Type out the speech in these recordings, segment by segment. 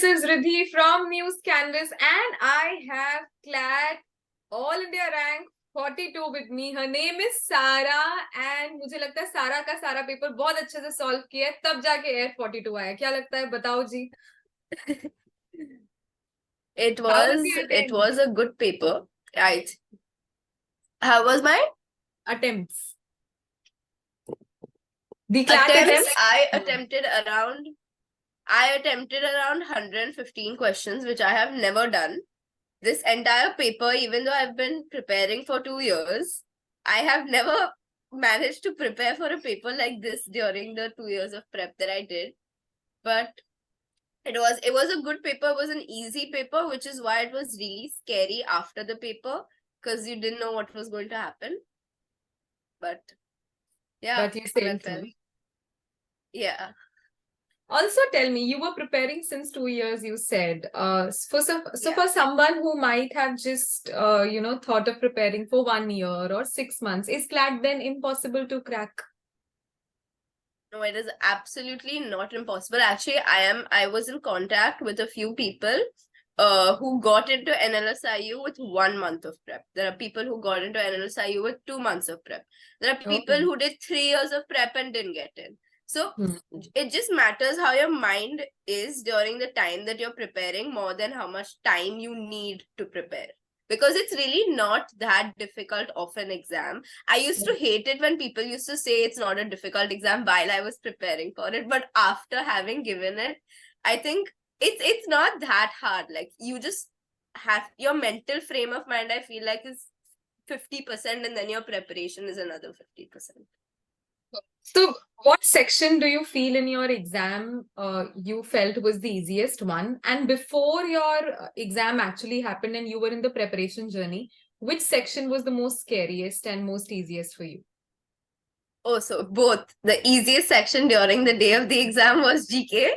this is Riddhi from Newscanvass and I have CLAT All India Rank 42 with me. Her name is Sarah and मुझे लगता है सारा का सारा paper बहुत अच्छे से सॉल्व किया है तब जाके AIR-42 आया. क्या लगता है? बताओ जी. It How was the it attempt? was a good paper. Right. How was my Attempts. The CLAT attempts? attempt? I attempted around 115 questions, which I have never done. This entire paper, even though I've been preparing for 2 years, I have never managed to prepare for a paper like this during the 2 years of prep that I did. But it was a good paper. It was an easy paper, which is why it was really scary after the paper, because you didn't know what was going to happen. But yeah, But you sailed through. Yeah. Also, tell me, you were preparing since 2 years, you said. For someone who might have just, thought of preparing for 1 year or 6 months, is CLAT then impossible to crack? No, it is absolutely not impossible. Actually, I was in contact with a few people who got into NLSIU with 1 month of prep. There are people who got into NLSIU with 2 months of prep. There are people who did 3 years of prep and didn't get in. So it just matters how your mind is during the time that you're preparing more than how much time you need to prepare. Because it's really not that difficult of an exam. I used to hate it when people used to say it's not a difficult exam while I was preparing for it. But after having given it, I think it's not that hard. Like, you just have your mental frame of mind, I feel like, is 50%, and then your preparation is another 50%. So what section do you feel in your exam you felt was the easiest one? And before your exam actually happened and you were in the preparation journey, which section was the most scariest and most easiest for you? Oh, so both. The easiest section during the day of the exam was GK.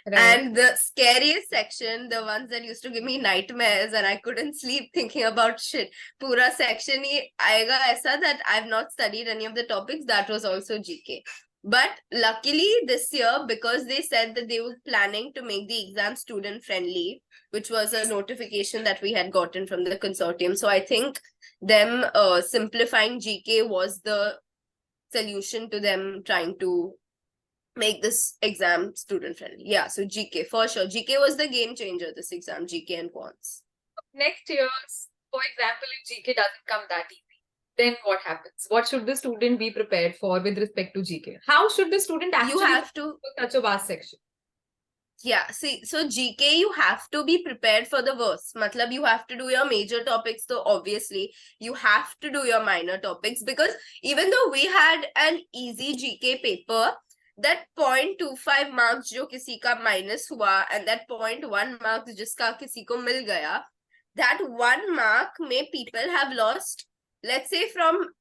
Right. And the scariest section, the ones that used to give me nightmares and I couldn't sleep thinking about shit. Pura section hi aayega aisa that I've not studied any of the topics, that was also GK. But luckily this year, because they said that they were planning to make the exam student friendly, which was a notification that we had gotten from the consortium. So I think them simplifying GK was the solution to them trying to make this exam student friendly. Yeah, so GK for sure. GK was the game changer, this exam, GK and quants. Next year, for example, if GK doesn't come that easy, then what happens? What should the student be prepared for with respect to GK? How should the student actually have to such a vast section? Yeah, see, so GK, you have to be prepared for the worst. Matlab, you have to do your major topics, so obviously you have to do your minor topics, because even though we had an easy GK paper, that 0.25 marks jo kisi ka minus hua and that 0.1 marks jiska kisi ko mil gaya, that 1 mark may people have lost. Let's say from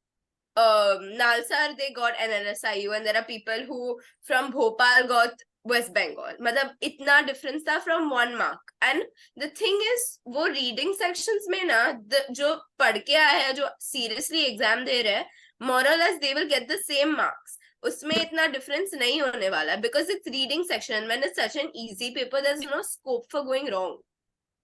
Nalsar, they got NLSIU, and there are people who from Bhopal got West Bengal. मतलब इतना difference था from 1 mark. And the thing is, वो reading sections में ना, जो पढ़ के आया है, जो seriously exam दे रहे हैं, more or less they will get the same marks. उसमें इतना difference नहीं होने वाला, because it's reading section. When it's such an easy paper, there's no scope for going wrong.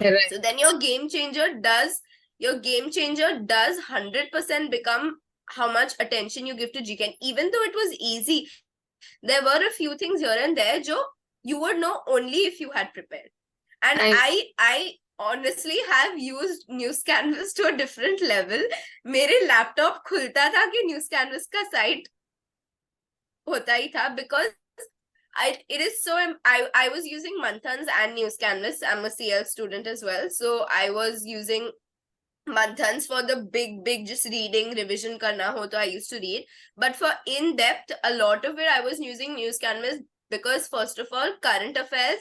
Right. So then your game changer does 100% become how much attention you give to GK. And even though it was easy, there were a few things here and there jo you would know only if you had prepared. And I honestly have used Newscanvass to a different level. Mere laptop khulta tha ki Newscanvass ka site hota hi tha, because I was using Manthans and Newscanvass. I'm a CL student as well, so I was using Manthans for the big just reading, revision karna ho to I used to read. But for in-depth, a lot of it I was using Newscanvass, because first of all, current affairs,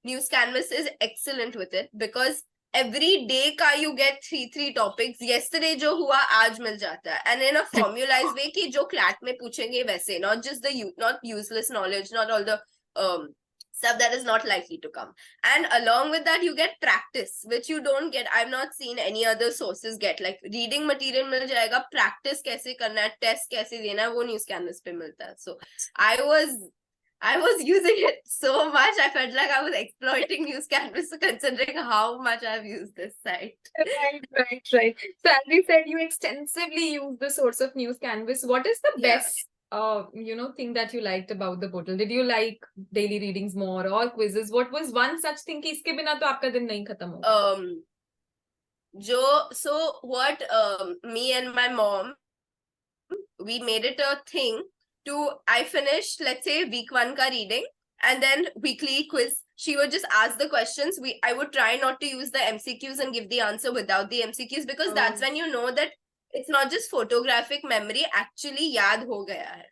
Newscanvass is excellent with it, because every day ka you get 3 topics. Yesterday jo hua, aaj mil jata hai. And in a formalized way ki jo CLAT mein puchenge waise, not just not useless knowledge, not all the stuff that is not likely to come. And along with that, you get practice, which you don't get. I've not seen any other sources get. Like, reading material mil jayega, practice kaise karna hai, test kaise dena hai, wo Newscanvass pe milta hai. So I I was using it so much. I felt like I was exploiting Newscanvass considering how much I've used this site. Right. So as we said, you extensively use the source of Newscanvass. What is the best thing that you liked about the portal? Did you like daily readings more or quizzes? What was one such thing कि इसके बिना तो आपका दिन नहीं खत्म होगा? So what me and my mom, we made it a thing to, I finished, let's say, week 1 ka reading, and then weekly quiz. She would just ask the questions. I would try not to use the MCQs and give the answer without the MCQs, because that's when you know that it's not just photographic memory, actually yaad ho gaya hai.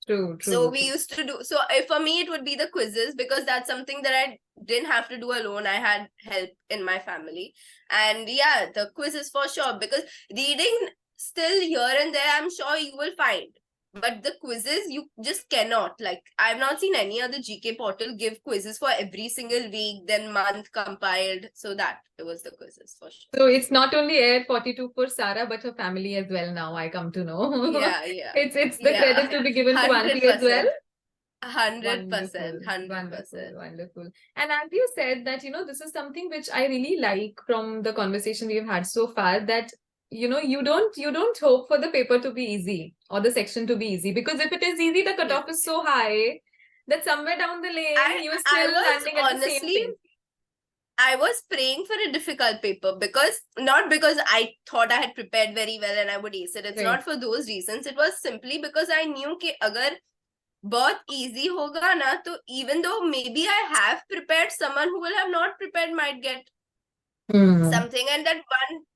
True. So we used to do, so for me it would be the quizzes, because that's something that I didn't have to do alone. I had help in my family. And yeah, the quizzes for sure, because reading still here and there I'm sure you will find, but the quizzes you just cannot. Like, I've not seen any other GK portal give quizzes for every single week, then month compiled. So that it was the quizzes for sure. So it's not only AIR-42 for Sarah, but her family as well now, I come to know. Yeah. It's the credit to be given to Auntie as well. 100%. Wonderful. And as you said that, this is something which I really like from the conversation we've had so far, that you don't hope for the paper to be easy or the section to be easy, because if it is easy, the cutoff is so high that somewhere down the lane you're still landing at the same thing. I was praying for a difficult paper, not because I thought I had prepared very well and I would ace it. It's not for those reasons. It was simply because I knew that agar bahut easy hoga na, to even though maybe I have prepared, someone who will have not prepared might get something, and that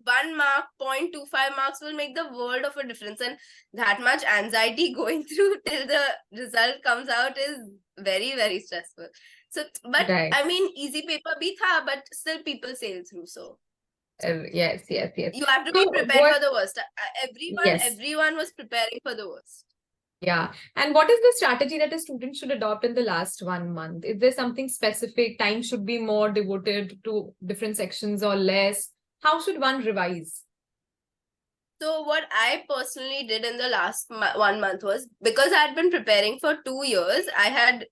one mark, 0.25 marks will make the world of a difference, and that much anxiety going through till the result comes out is very, very stressful. So, but I mean, easy paper bhi tha, but still people sail through. So yes. You have to be prepared for the worst. Everyone was preparing for the worst. Yeah. And what is the strategy that a student should adopt in the last 1 month? Is there something specific? Time should be more devoted to different sections or less? How should one revise? So what I personally did in the last 1 month was, because I had been preparing for 2 years, I had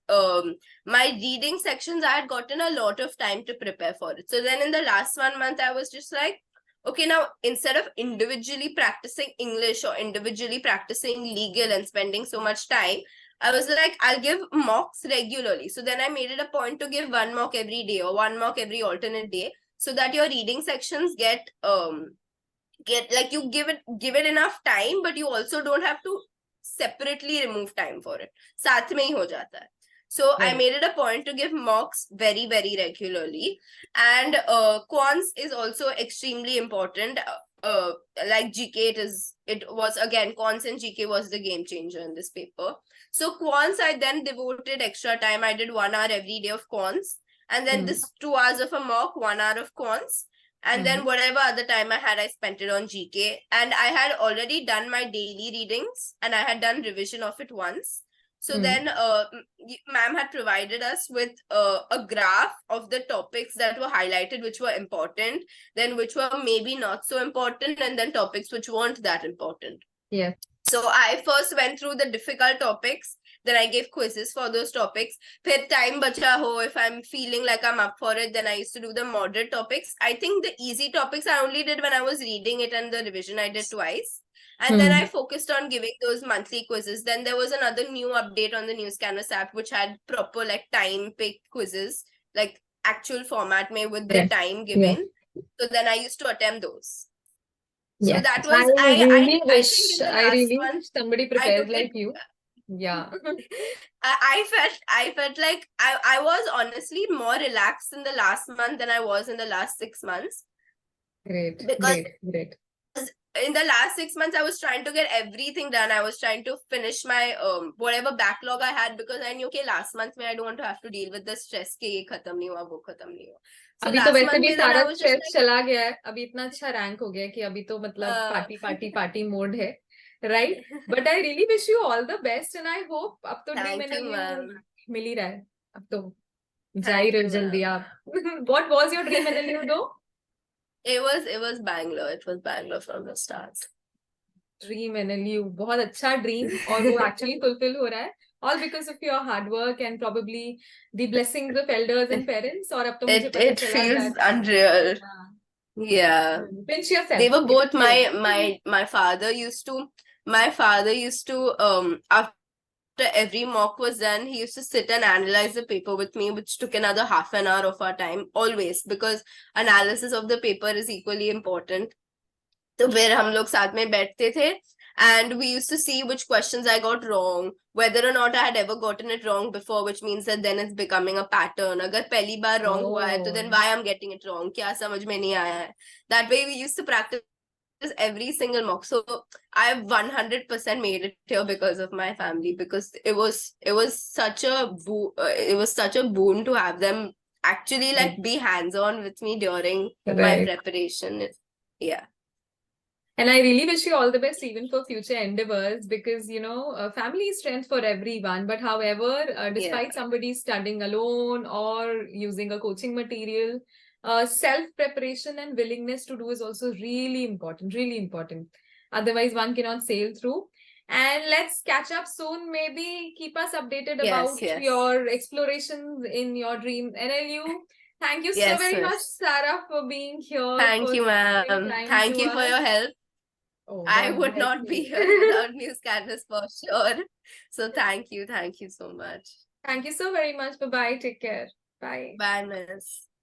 my reading sections, I had gotten a lot of time to prepare for it. So then in the last 1 month, I was just like, okay, now instead of individually practicing English or individually practicing legal and spending so much time, I was like, I'll give mocks regularly. So then I made it a point to give 1 mock every day or 1 mock every alternate day, so that your reading sections get like, you give it enough time, but you also don't have to separately remove time for it. Saath mein hi ho jata hai. So I made it a point to give mocks very, very regularly. And quants is also extremely important. Like GK, it was again, quants and GK was the game changer in this paper. So quants, I then devoted extra time. I did 1 hour every day of quants, and then this 2 hours of a mock, 1 hour of quants. And then whatever other time I had, I spent it on GK. And I had already done my daily readings, and I had done revision of it once. So then ma'am had provided us with a graph of the topics that were highlighted, which were important, then which were maybe not so important, and then topics which weren't that important. Yeah. So I first went through the difficult topics, then I gave quizzes for those topics. Phir time bacha ho, if I'm feeling like I'm up for it, then I used to do the moderate topics. I think the easy topics I only did when I was reading it, and the revision I did twice. And then I focused on giving those monthly quizzes. Then there was another new update on the Newscanvass app, which had proper like time pick quizzes, like actual format mein with the time given. So then I used to attempt those. So that was, I really wish somebody prepared like you. Yeah. I felt like I was honestly more relaxed in the last month than I was in the last 6 months. Great. In the last 6 months, I was trying to get everything done. I was trying to finish my whatever backlog I had, because I knew, okay, last month I don't want to have to deal with the stress ke ye khatam nahi hua, wo khatam nahi hua. So अभी तो वैसे भी सारा stress चला गया है, अभी इतना अच्छा रैंक हो गया कि अभी तो मतलब पार्टी मोड है, right? But I really wish you all the best, and I hope अब तो ड्रीम NLU मिल ही रहा है, अब तो जा ही रहे जल्दी आप. What was your dream NLU though? It was Bangalore. It was Bangalore from the start. Dream NLU, बहुत अच्छा ड्रीम, और वो एक्चुअली फुलफिल हो रहा है. all because of your hard work and probably the blessings of elders and parents. और अब तो मुझे पता It चला feels that unreal. Yeah. pinch yourself. They were It both is real. my father used to after every mock was done, he used to sit and analyze the paper with me, which took another half an hour of our time, always, because analysis of the paper is equally important. तो फिर हम लोग साथ में बैठते थे and we used to see which questions I got wrong, whether or not I had ever gotten it wrong before, which means that then it's becoming a pattern. अगर पहली बार wrong हुआ है तो then why I'm getting it wrong, क्या समझ में नहीं आया है. That way we used to practice every single mock. So I've 100% made it here because of my family, because it was such a boon to have them actually like be hands-on with me during my preparation. Yeah. And I really wish you all the best even for future endeavors, because, you know, family is strength for everyone. But however, despite somebody studying alone or using a coaching material, self-preparation and willingness to do is also really important, really important. Otherwise, one cannot sail through. And let's catch up soon. Maybe keep us updated about your explorations in your dream NLU. Thank you so very much, Sarah, for being here. Thank you, ma'am. Thank you for your help. I would not be here without Newscanvass for sure. So thank you so much. Thank you so very much. Bye-bye. Take care. Bye. Bye, miss.